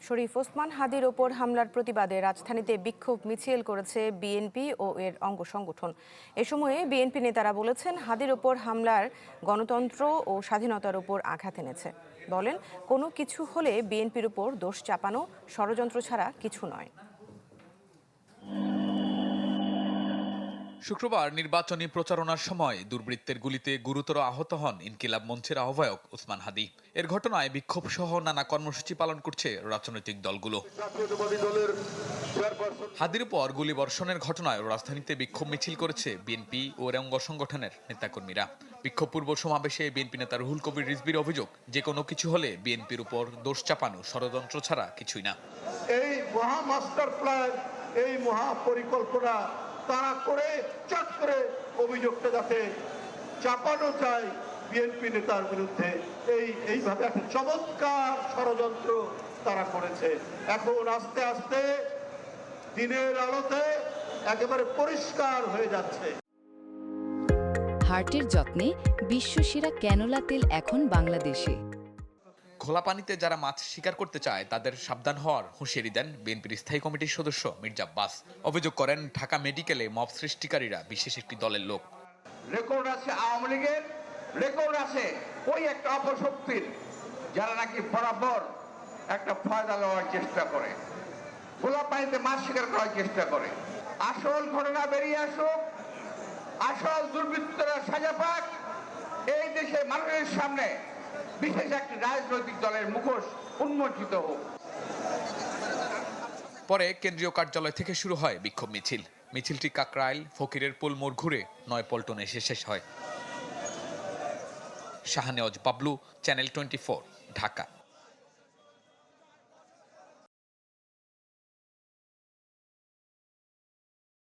শরীফ ওসমান হাদির ওপর হামলার প্রতিবাদে রাজধানীতে বিক্ষোভ মিছিল করেছে বিএনপি ও এর অঙ্গ সংগঠন। এ সময়ে বিএনপি নেতারা বলেছেন, হাদির ওপর হামলার গণতন্ত্র ও স্বাধীনতার উপর আঘাত এনেছে। বলেন, কোনো কিছু হলে বিএনপির উপর দোষ চাপানো ষড়যন্ত্র ছাড়া কিছু নয়। শুক্রবার নির্বাচনী প্রচারণার সময় দুর্বৃত্তের গুলিতে গুরুতর আহত হন ইনকিলাব মঞ্চের আহ্বায়ক ওসমান হাদি। এর ঘটনায় বিক্ষোভ সহ নানা কর্মসূচি পালন করছে রাজনৈতিক দলগুলো। হাদির উপর গুলিবর্ষণের ঘটনায় রাজধানীতে বিক্ষোভ মিছিল করেছে বিএনপি ও এর অঙ্গ সংগঠনের নেতাকর্মীরা। বিক্ষোভ পূর্ব সমাবেশে বিএনপি নেতা রুহুল কবির রিজভির অভিযোগ, যে কোনো কিছু হলে বিএনপির উপর দোষ চাপানো ষড়যন্ত্র ছাড়া কিছুই না। এই মহা মাস্টার প্ল্যান, এই মহা পরিকল্পনা তারা করে চট করে অভিযোগটা যাতে চাপানো যায় বিএনপি নেতার বিরুদ্ধে, এইভাবে একটা চমৎকার ষড়যন্ত্র তারা করেছে। এখন আস্তে আস্তে দিনের আলোতে একেবারে পরিষ্কার হয়ে যাচ্ছে। হার্টের যত্নে বিশ্বসেরা ক্যানোলা তেল এখন বাংলাদেশে। খোলা পানিতে যারা মাছ শিকার করতে চায় তাদের সাবধান হওয়ার হুঁশিয়ারি দেন বিএনপির স্থায়ী কমিটির সদস্য মির্জা আব্বাস। অভিযোগ করেন, ঢাকা মেডিকেলে মব সৃষ্টিকারীরা বিশেষ একটি দলের লোক। রেকর্ড আছে আওয়ামী লীগের, রেকর্ড আছে ওই একটা অপশক্তির, যারা নাকি বরাবর একটা ফায়দা লওয়ার চেষ্টা করে, খোলা পানিতে মাছ শিকার করার চেষ্টা করে। আসল ঘটনা বেরিয়ে আসুক, আসল দুর্বৃত্তরা সাজা পাক, এই দেশের মানুষের সামনে বিশেষ একটি রাজনৈতিক দলের মুখোশ উন্মোচিত হোক। পরে কেন্দ্রীয় কার্যালয় থেকে শুরু হয় বিক্ষোভ মিছিল। মিছিলটি কাকরাইল, ফকিরের পুল মোড় ঘুরে নয়াপল্টনে এসে শেষ হয়। শাহনেওয়াজ বাবলু, চ্যানেল 24, ঢাকা।